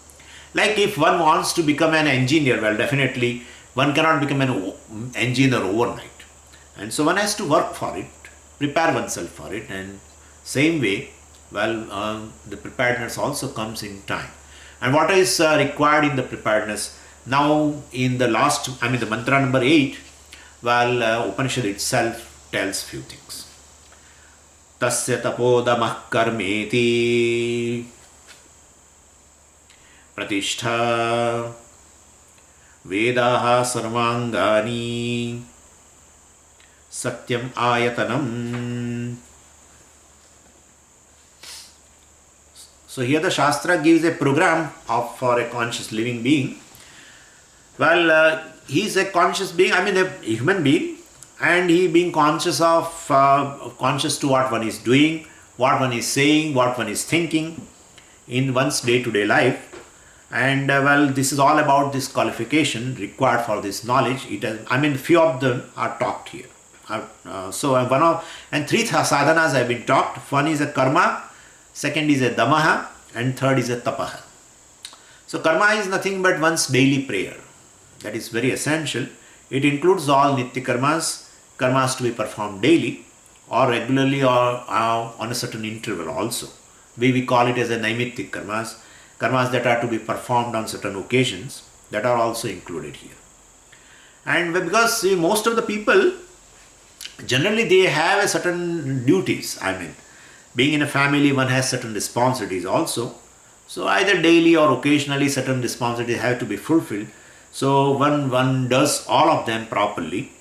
Like if one wants to become an engineer, well, definitely one cannot become an engineer overnight. And so one has to work for it, prepare oneself for it, and same way, well, the preparedness also comes in time. And what is required in the preparedness? Now, in the the mantra number 8, well, Upanishad itself tells few things. Tasya tapodamah karmeti pratishtha vedaha sarvangani satyam ayatanam. So here the Shastra gives a program for a conscious living being. Well, he is a conscious being, a human being, and he being conscious conscious to what one is doing, what one is saying, what one is thinking in one's day-to-day life. And well, this is all about this qualification required for this knowledge. Few of them are talked here. Three sadhanas have been talked. One is a karma, second is a damaha, and third is a tapaha. So karma is nothing but one's daily prayer. That is very essential. It includes all nitya karmas to be performed daily or regularly or on a certain interval also. We call it as a naimittik karmas that are to be performed on certain occasions, that are also included here. And because most of the people, generally they have a certain duties. Being in a family, one has certain responsibilities also. So either daily or occasionally certain responsibilities have to be fulfilled. So one does all of them properly,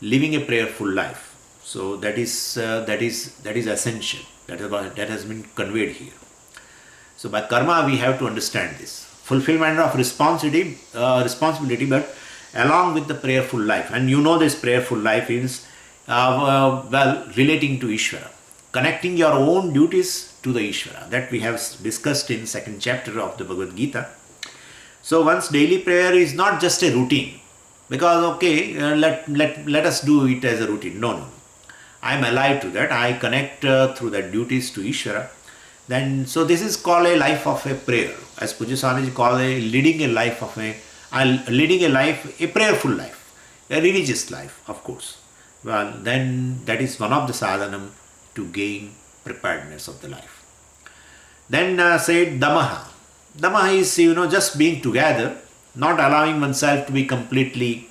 living a prayerful life. So that is essential. That has been conveyed here. So by karma we have to understand this fulfillment of responsibility, but along with the prayerful life. And this prayerful life is relating to Ishvara, connecting your own duties to the Ishvara. That we have discussed in second chapter of the Bhagavad Gita. So one's daily prayer is not just a routine, because let us do it as a routine. No. I am alive to that. I connect through that duties to Ishvara. So this is called a life of a prayer, as Puja Swamiji called leading a prayerful life, a religious life, of course. well, then that is one of the sadhanam to gain preparedness of the life. Then said damaha. Damaha is, just being together, not allowing oneself to be completely,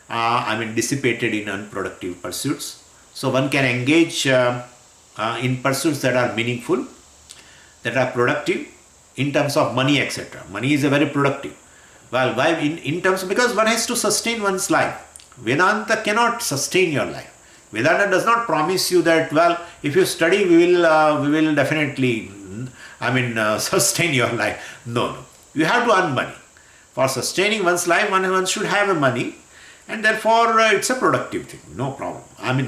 dissipated in unproductive pursuits. So one can engage in pursuits that are meaningful, that are productive in terms of money, etc. Money is a very productive. Well, why in terms, because one has to sustain one's life. Vedanta cannot sustain your life. Vedanta does not promise you that, well, if you study, we will definitely, sustain your life. No. You have to earn money. For sustaining one's life, one should have a money, and therefore it's a productive thing. No problem.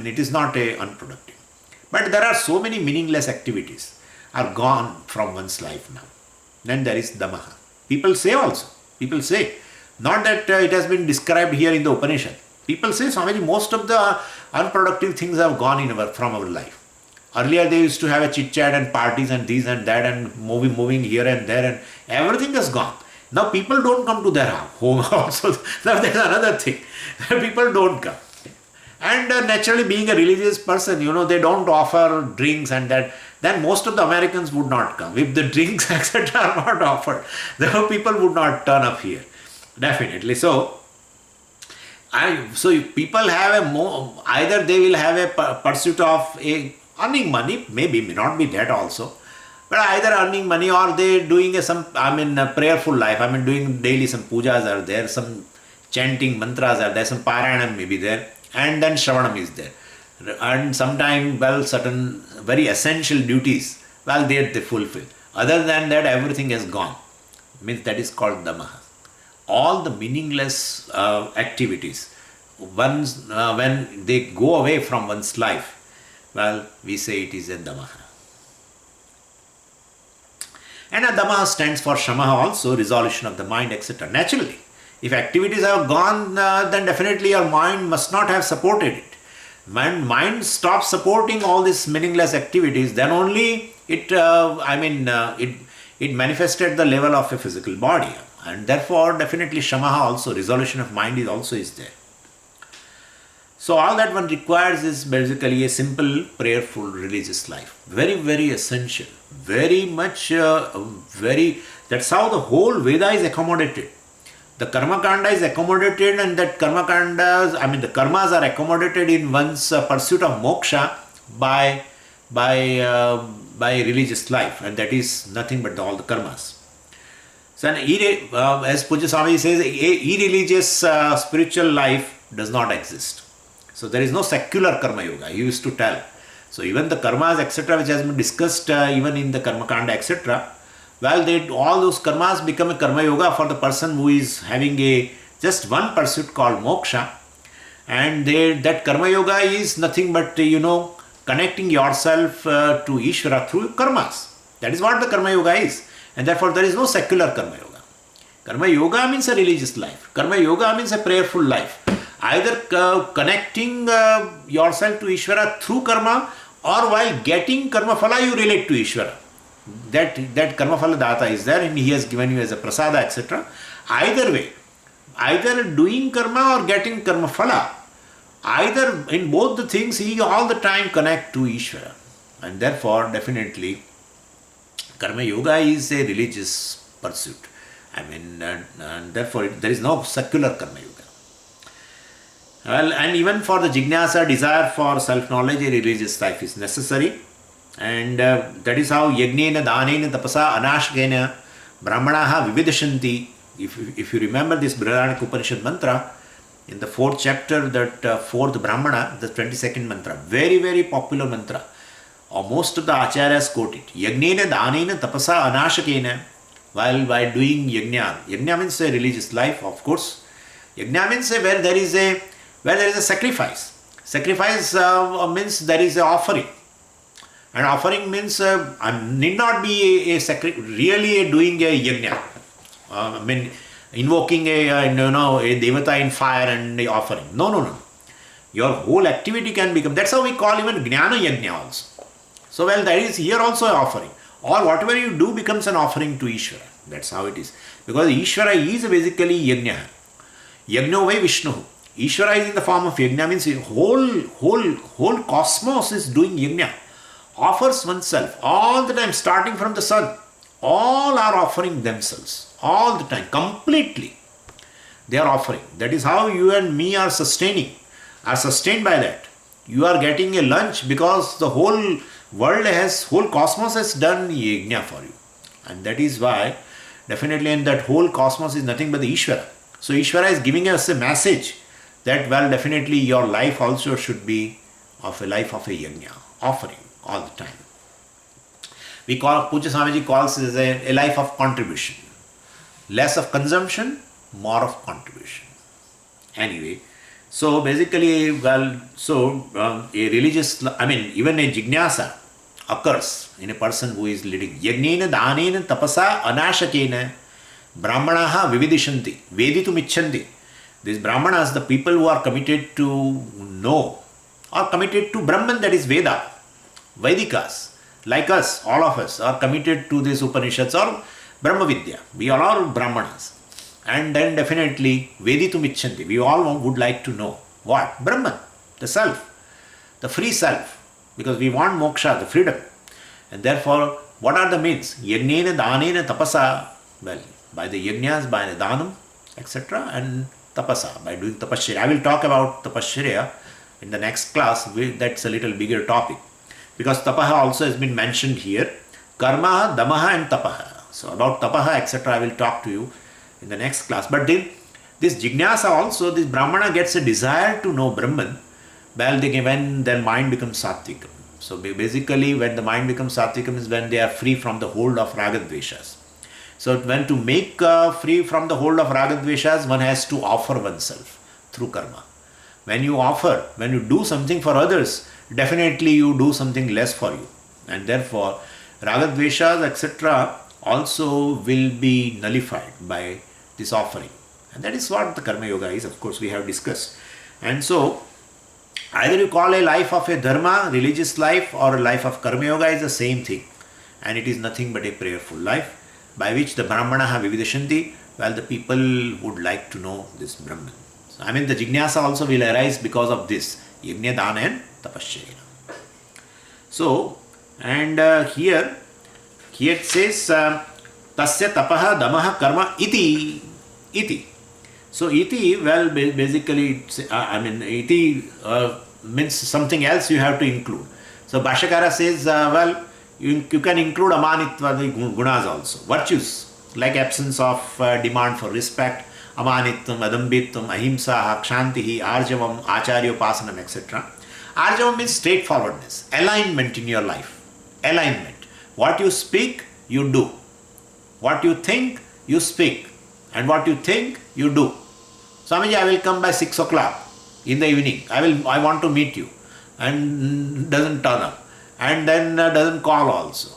It is not a unproductive. But there are so many meaningless activities are gone from one's life now. Then there is damaha. People say, not that it has been described here in the Upanishad. People say, Swamiji, most of the unproductive things have gone from our life. Earlier they used to have a chit chat and parties and this and that and moving here and there, and everything has gone. Now people don't come to their home also. Now there's another thing. People don't come. And naturally, being a religious person, they don't offer drinks and that. Then most of the Americans would not come. If the drinks, etc. are not offered, the people would not turn up here. Definitely. So if people have either they will have a pursuit of earning money, may not be that also, but either earning money or they doing a prayerful life. Doing daily some pujas are there, some chanting mantras are there, some paranam may be there, and then shravanam is there. And sometimes, certain very essential duties, they fulfill. Other than that, everything has gone. Means that is called damaha. All the meaningless activities, when they go away from one's life, we say it is a damaha. And a damaha stands for shamaha also, resolution of the mind, etc. Naturally, if activities have gone, then definitely your mind must not have supported it. When mind stops supporting all these meaningless activities, then only it manifested at the level of a physical body. And therefore, definitely shamaha also, resolution of mind is there. So all that one requires is basically a simple, prayerful, religious life. Very, very essential. Very much, that's how the whole Veda is accommodated. The karma kanda is accommodated, and that the karmas are accommodated in one's pursuit of moksha by religious life, and that is nothing but all the karmas. So, as Puja Swami says, irreligious spiritual life does not exist. So there is no secular karma yoga, he used to tell. So even the karmas, etc., which has been discussed even in the karma kanda, etc., all those karmas become a karma yoga for the person who is having just one pursuit called moksha. And that karma yoga is nothing but, connecting yourself to Ishvara through karmas. That is what the karma yoga is. And therefore there is no secular karma yoga. Karma yoga means a religious life. Karma yoga means a prayerful life. Either connecting yourself to Ishvara through karma, or while getting karma phala, you relate to Ishvara. That karma phala data is there and he has given you as a prasada, etc. Either way, either doing karma or getting karma phala, either in both the things, he all the time connect to Ishvara. And therefore, definitely, karma yoga is a religious pursuit. And therefore, there is no secular karma yoga. And even for the jignasa, desire for self-knowledge, a religious life is necessary. And that is how yagnena, danena, tapasa, anashkena, brahmanaha vividashanti. If you remember this Brihadaranyaka Upanishad mantra, in the 4th chapter, that 4th Brahmana, the 22nd mantra, very, very popular mantra. Most of the acharyas quote it. Yagnena, danena, tapasa, anashkena. While doing yajna. Yajna means a religious life, of course. Yajna means where there is a sacrifice. Sacrifice means there is an offering. And offering means need not be really doing a yajna. Invoking a devata in fire and the offering. No. Your whole activity can become. That's how we call even jnana yajna also. So there is here also an offering. Or whatever you do becomes an offering to Ishvara. That's how it is. Because Ishvara is basically yajna. Yajno vai Vishnu. Ishvara is in the form of yajna, means whole cosmos is doing yajna. Offers oneself all the time, starting from the sun. All are offering themselves all the time, completely. They are offering. That is how you and me are sustained by that. You are getting a lunch because the whole whole cosmos has done yajna for you. And that is why, definitely, and that whole cosmos is nothing but the Ishvara. So Ishvara is giving us a message that, well, definitely your life also should be of a life of a yajna, offering all the time. We call, Puja Swamiji calls it a life of contribution. Less of consumption, more of contribution. Anyway, so basically, well, a religious, even a jignasa occurs in a person who is leading. Yagnena, danena, tapasa, anashakena, brahmanaha vividishanti, veditum icchanti. These brahmanas, the people who are committed to know, are committed to Brahman, that is Veda, Vedikas. Like us, all of us are committed to this Upanishads or Brahma Vidya. We are all Brahmanas. And then definitely Veditum icchanti. We all would like to know what? Brahman, the self, the free self. Because we want moksha, the freedom. And therefore, what are the means? Yagnena, danena, tapasa. Well, by the yajnas, by the danam, etc. And tapasa, by doing tapasya. I will talk about tapasya in the next class. That's a little bigger topic. Because tapaha also has been mentioned here. Karma, damaha and tapaha. So about tapaha, etc. I will talk to you in the next class. But then this jignasa also, this brahmana gets a desire to know Brahman, well, when their mind becomes satvikam. So basically when the mind becomes satvikam is when they are free from the hold of ragadveshas. So when to make free from the hold of ragadveshas, one has to offer oneself through karma. When you offer, when you do something for others, definitely you do something less for you. And therefore ragadveshas, etc. also will be nullified by this offering. And that is what the Karma Yoga is, of course, we have discussed. And so, either you call a life of a dharma, religious life, or a life of Karma Yoga is the same thing. And it is nothing but a prayerful life, by which the Brahmanaha vividashanti, well, the people would like to know this Brahman. So, the jignasa also will arise because of this, yajna, dana and tapasya. So, and here it says, tasya tapaha damaha karma iti. So iti, well, basically, iti means something else you have to include. So Bhashyakara says, well, you can include amanitva, the gunas also. Virtues, like absence of demand for respect, amanitvam, adambitvam, ahimsa, kshantihi, arjavam, acharyopasanam, etc. Arjavam means straightforwardness, alignment in your life. Alignment. What you speak, you do. What you think, you speak. And what you think, you do. Swamiji, I will come by 6 o'clock in the evening. I want to meet you. And doesn't turn up. And then doesn't call also.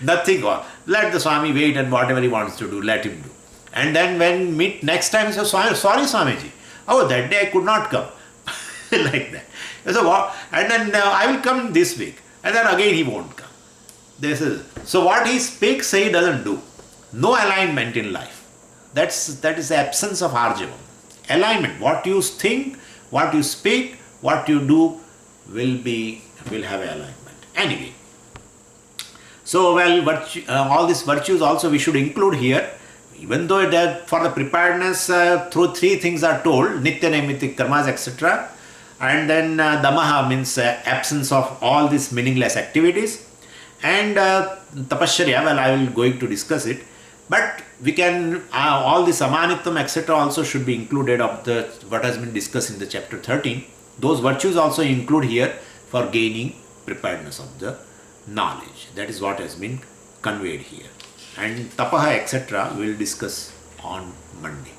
Nothing. Let the Swami wait and whatever he wants to do, let him do. And then when meet next time, he says, sorry Swamiji. Oh, that day I could not come. Like that. So, and then I will come this week. And then again he won't come. So what he speaks, he doesn't do. No alignment in life. That is the absence of arjavam. Alignment. What you think, what you speak, what you do will have alignment. Anyway. So, well, all these virtues also we should include here. Even though for the preparedness, through 3 things are told, nitya naimittik karmas, etc. And then damaha means absence of all these meaningless activities. And tapasya, well, I will going to discuss it. But we can, all this amanitvam, etc. also should be included of what has been discussed in the chapter 13. Those virtues also include here for gaining preparedness of the knowledge. That is what has been conveyed here. And tapaha, etc. we will discuss on Monday.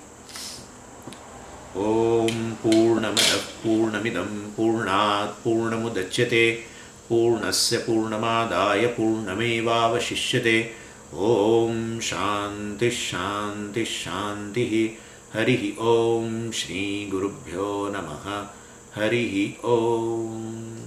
Om Purnamada Purnamidam Purnat Purnamudachyate Purnasya Purnamadaya Purnameva Vashishyate. Om Shanti Shanti Shanti Harihi Om Shri Gurubhyo Namaha Harihi Om.